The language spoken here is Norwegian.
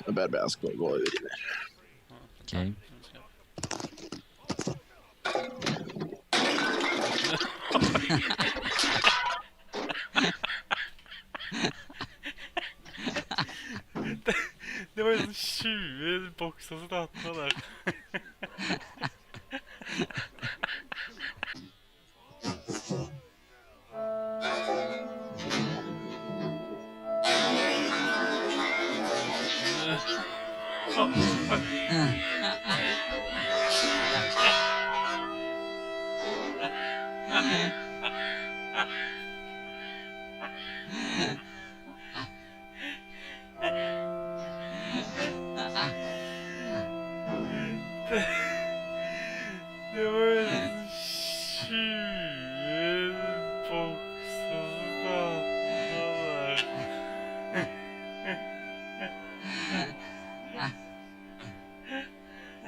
Jag börjar med att gå ur det. Okej. Det var jo sånn 20 bokser som tatt på der. Det var jo sånn 20 bokser som tatt på der.